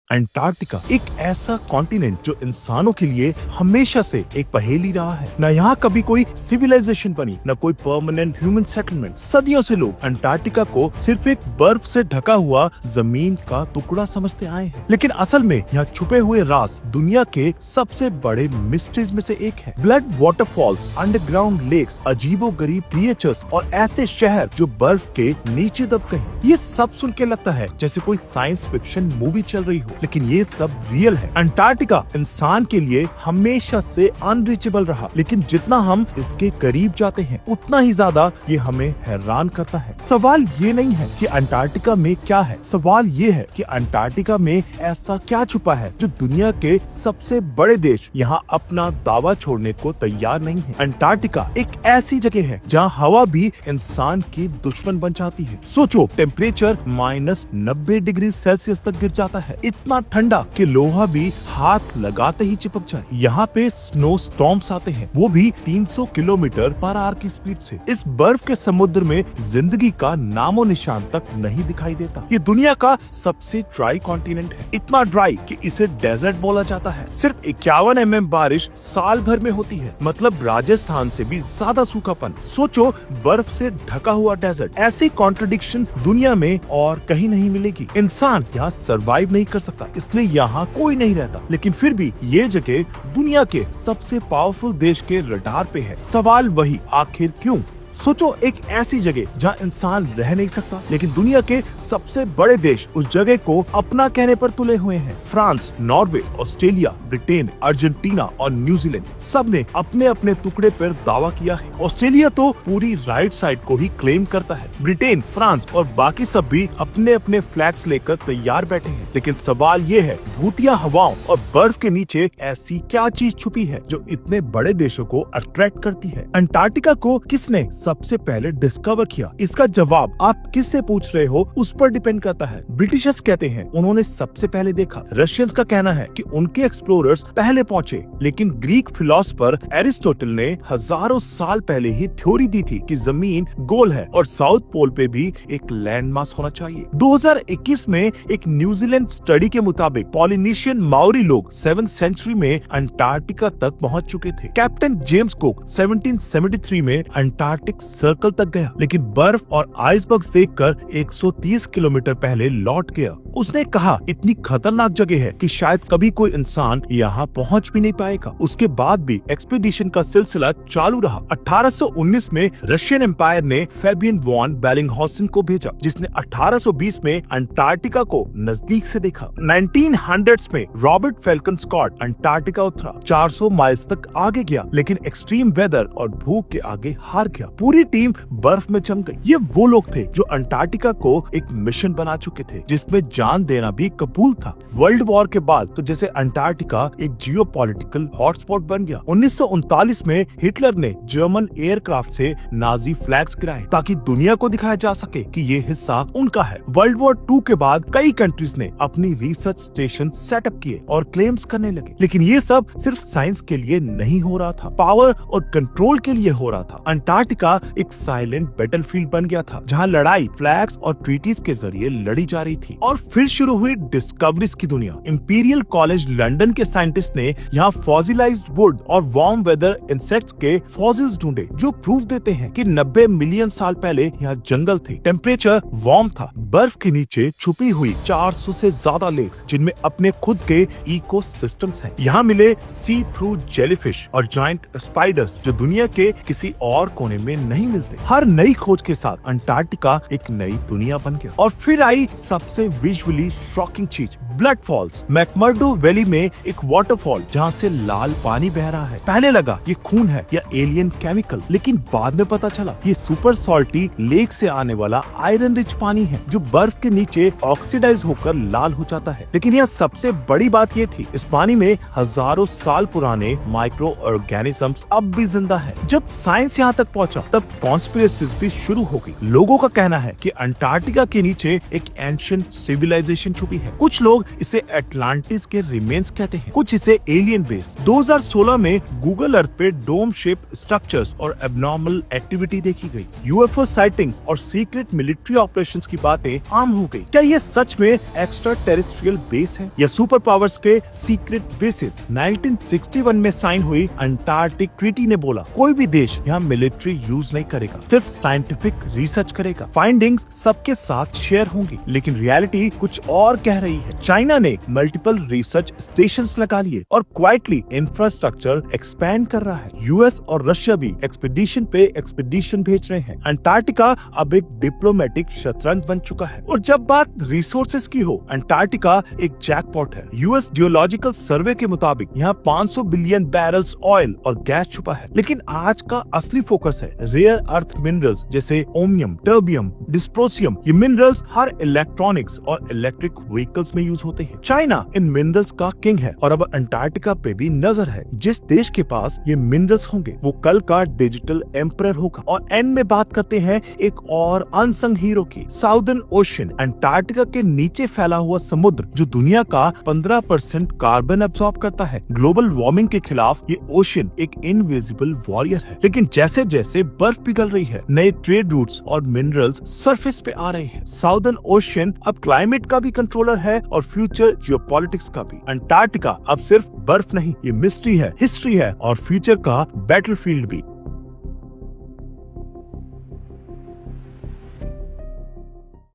Antarctica एक ऐसा continent जो इंसानों के लिए हमेशा से एक पहेली रहा है। न यहाँ कभी कोई सिविलाइजेशन बनी, न कोई परमानेंट ह्यूमन सेटलमेंट। सदियों से लोग अंटार्कटिका को सिर्फ एक बर्फ से ढका हुआ जमीन का टुकड़ा समझते आए हैं, लेकिन असल में यहाँ छुपे हुए राज दुनिया के सबसे बड़े मिस्ट्रीज में से एक है। ब्लड वाटरफॉल्स, अंडरग्राउंड लेक्स, अजीबोगरीब क्रिएचर्स और ऐसे शहर जो बर्फ के नीचे दब गए हैं। ये सब सुन के लगता है जैसे कोई साइंस फिक्शन मूवी चल रही हो, लेकिन ये सब रियल है। अंटार्कटिका इंसान के लिए हमेशा से अनरीचेबल रहा, लेकिन जितना हम इसके करीब जाते हैं उतना ही ज्यादा ये हमें हैरान करता है। सवाल ये नहीं है कि अंटार्कटिका में क्या है, सवाल ये है कि अंटार्कटिका में ऐसा क्या छुपा है जो दुनिया के सबसे बड़े देश यहाँ अपना दावा छोड़ने को तैयार नहीं है। अंटार्कटिका एक ऐसी जगह है जहाँ हवा भी इंसान की दुश्मन बन जाती है। सोचो, टेम्परेचर -90 डिग्री सेल्सियस तक गिर जाता है, इतना ठंडा कि लोहा भी हाथ लगाते ही चिपक जाए। यहाँ पे स्नो स्टॉर्म्स आते हैं, वो भी 300 किलोमीटर पर आवर की स्पीड से। इस बर्फ के समुद्र में जिंदगी का नामो निशान तक नहीं दिखाई देता। ये दुनिया का सबसे ड्राई कॉन्टिनेंट है, इतना ड्राई कि इसे डेजर्ट बोला जाता है। सिर्फ 51 mm बारिश साल भर में होती है, मतलब राजस्थान से भी ज्यादा सूखापन। सोचो, बर्फ से ढका हुआ डेजर्ट। ऐसी कॉन्ट्रडिक्शन दुनिया में और कहीं नहीं मिलेगी। इंसान यहाँ सरवाइव नहीं कर सकता, इसलिए यहाँ कोई नहीं रहता, लेकिन फिर भी ये जगह दुनिया के सबसे पावरफुल देश के रडार पे है। सवाल वही, आखिर क्यों? सोचो, एक ऐसी जगह जहाँ इंसान रह नहीं सकता, लेकिन दुनिया के सबसे बड़े देश उस जगह को अपना कहने पर तुले हुए हैं। France, Norway, Australia, Britain, Argentina और न्यूजीलैंड सब ने अपने अपने टुकड़े पर दावा किया है। ऑस्ट्रेलिया तो पूरी राइट साइड को ही क्लेम करता है। ब्रिटेन, फ्रांस और बाकी सब भी अपने अपने फ्लैग्स लेकर तैयार बैठे हैं। लेकिन सवाल ये है, भूतिया हवाओं और बर्फ के नीचे ऐसी क्या चीज छुपी है जो इतने बड़े देशों को अट्रैक्ट करती है? अंटार्कटिका को किसने सबसे पहले डिस्कवर किया? इसका जवाब आप किससे पूछ रहे हो उस पर डिपेंड करता है। ब्रिटिशर्स कहते हैं उन्होंने सबसे पहले देखा। रशियंस का कहना है कि उनके एक्सप्लोरर्स पहले पहुंचे, लेकिन ग्रीक फिलोसोफर एरिस्टोटल ने हजारों साल पहले ही थ्योरी दी थी कि जमीन गोल है और साउथ पोल पे भी एक लैंड मास होना चाहिए। 2021 में एक न्यूजीलैंड स्टडी के मुताबिक पॉलिनेशियन माओरी लोग 7th सेंचुरी में अंटार्कटिका तक पहुंच चुके थे। कैप्टन जेम्स कुक 1773 में अंटार्कटिक सर्कल तक गया, लेकिन बर्फ और आइसबर्ग्स देखकर 130 किलोमीटर पहले लौट गया। उसने कहा, इतनी खतरनाक जगह है कि शायद कभी कोई इंसान यहाँ पहुँच भी नहीं पाएगा। उसके बाद भी एक्सपीडिशन का सिलसिला चालू रहा। 1819 में रशियन एम्पायर ने फैबियन वॉन बेलिंगहॉसन को भेजा, जिसने 1820 में अंटार्कटिका को नजदीक से देखा। 1900s में रॉबर्ट फैल्कन स्कॉट अंटार्कटिका उतरा, 400 माइल्स तक आगे गया, लेकिन एक्सट्रीम वेदर और भूख के आगे हार गया। पूरी टीम बर्फ में जम गई। ये वो लोग थे जो अंटार्कटिका को एक मिशन बना चुके थे, जिसमें जान देना भी कबूल था। वर्ल्ड वॉर के बाद तो जैसे अंटार्कटिका एक जियोपॉलिटिकल हॉटस्पॉट बन गया। 1939 में हिटलर ने जर्मन एयरक्राफ्ट से नाजी फ्लैग्स गिराए ताकि दुनिया को दिखाया जा सके कि ये हिस्सा उनका है। वर्ल्ड वॉर 2 के बाद कई कंट्रीज ने अपनी रिसर्च स्टेशन सेटअप किए और क्लेम्स करने लगे, लेकिन ये सब सिर्फ साइंस के लिए नहीं हो रहा था, पावर और कंट्रोल के लिए हो रहा था। अंटार्कटिका एक साइलेंट बैटलफील्ड बन गया था, जहां लड़ाई फ्लैग्स और ट्रीटीज के जरिए लड़ी जा रही थी। और फिर शुरू हुई डिस्कवरीज की दुनिया। इंपीरियल कॉलेज लंदन के साइंटिस्ट ने यहाँ फॉसिलाइज्ड वुड और वार्म वेदर इंसेक्ट्स के फॉसिल्स ढूंढे, जो प्रूफ देते हैं कि 90 मिलियन साल पहले यहाँ जंगल थे। टेम्परेचर वार्म था, बर्फ के नीचे छुपी हुई 400 से ज्यादा लेक्स, जिनमें अपने खुद के इकोसिस्टम्स हैं। यहाँ मिले सी थ्रू जेलीफिश और जायंट स्पाइडर्स, जो दुनिया के किसी और कोने में नहीं मिलते। हर नई खोज के साथ अंटार्कटिका एक नई दुनिया बन गया। और फिर आई सबसे विजुअली शॉकिंग चीज, ब्लड फॉल्स। मैकमर्डो वैली में एक वाटरफॉल जहाँ से लाल पानी बह रहा है। पहले लगा ये खून है या एलियन केमिकल, लेकिन बाद में पता चला ये सुपर सॉल्टी लेक से आने वाला आयरन रिच पानी है, जो बर्फ के नीचे ऑक्सीडाइज होकर लाल हो जाता है। लेकिन यह सबसे बड़ी बात ये थी, इस पानी में हजारों साल पुराने माइक्रो ऑर्गेनिजम्स अब भी जिंदा है। जब साइंस यहाँ तक पहुँचा तब कॉन्स्पिरेसीज भी शुरू हो गई। लोगों का कहना है कि अंटार्कटिका के नीचे एक एंशिएंट सिविलाइजेशन छुपी है। कुछ लोग इसे अटलांटिस के रिमेन्स कहते हैं, कुछ इसे एलियन बेस। 2016 में गूगल अर्थ पे डोम शेप स्ट्रक्चर्स और एबनॉर्मल एक्टिविटी देखी गई। यूएफओ साइटिंग्स और सीक्रेट मिलिट्री ऑपरेशंस की बातें आम हो गई। क्या ये सच में एक्स्ट्रा टेरेस्ट्रियल बेस है या सुपर पावर्स के सीक्रेट बेसिस? 1961 में साइन हुई अंटार्कटिक ट्रीटी ने बोला कोई भी देश यहाँ मिलिट्री यूज नहीं करेगा, सिर्फ साइंटिफिक रिसर्च करेगा। फाइंडिंग्स सबके साथ शेयर होंगी, लेकिन रियलिटी कुछ और कह रही है। चाइना ने मल्टीपल रिसर्च स्टेशंस लगा लिए और क्वाइटली इंफ्रास्ट्रक्चर एक्सपैंड कर रहा है। यूएस और रशिया भी एक्सपीडिशन पे एक्सपीडिशन भेज रहे हैं। अंटार्कटिका अब एक डिप्लोमेटिक शतरंज बन चुका है। और जब बात रिसोर्सेज की हो, अंटार्कटिका एक जैकपॉट है। यूएस जियोलॉजिकल सर्वे के मुताबिक यहाँ 500 बिलियन बैरल्स ऑयल और गैस छुपा है। लेकिन आज का असली फोकस है रेयर अर्थ मिनरल्स जैसे ओमियम, टर्बियम, डिस्प्रोसियम। ये मिनरल्स हर इलेक्ट्रॉनिक्स और इलेक्ट्रिक व्हीकल्स में यूज होते हैं। चाइना इन मिनरल्स का किंग है और अब अंटार्कटिका पे भी नजर है। जिस देश के पास ये मिनरल्स होंगे वो कल का डिजिटल एम्परर होगा। और एंड में बात करते हैं एक और अनसंग हीरो की, साउदर्न ओशन। अंटार्कटिका के नीचे फैला हुआ समुद्र जो दुनिया का 15% कार्बन एब्सॉर्ब करता है। ग्लोबल वार्मिंग के खिलाफ ये ओशन एक इनविजिबल वॉरियर है। लेकिन जैसे जैसे बर्फ पिघल रही है, नए ट्रेड रूट्स और मिनरल्स सरफेस पे आ रहे हैं। साउदर्न ओशन अब क्लाइमेट का भी कंट्रोलर है और फ्यूचर जियोपॉलिटिक्स का भी। अंटार्कटिका अब सिर्फ बर्फ नहीं, ये मिस्ट्री है, हिस्ट्री है और फ्यूचर का बैटलफील्ड भी।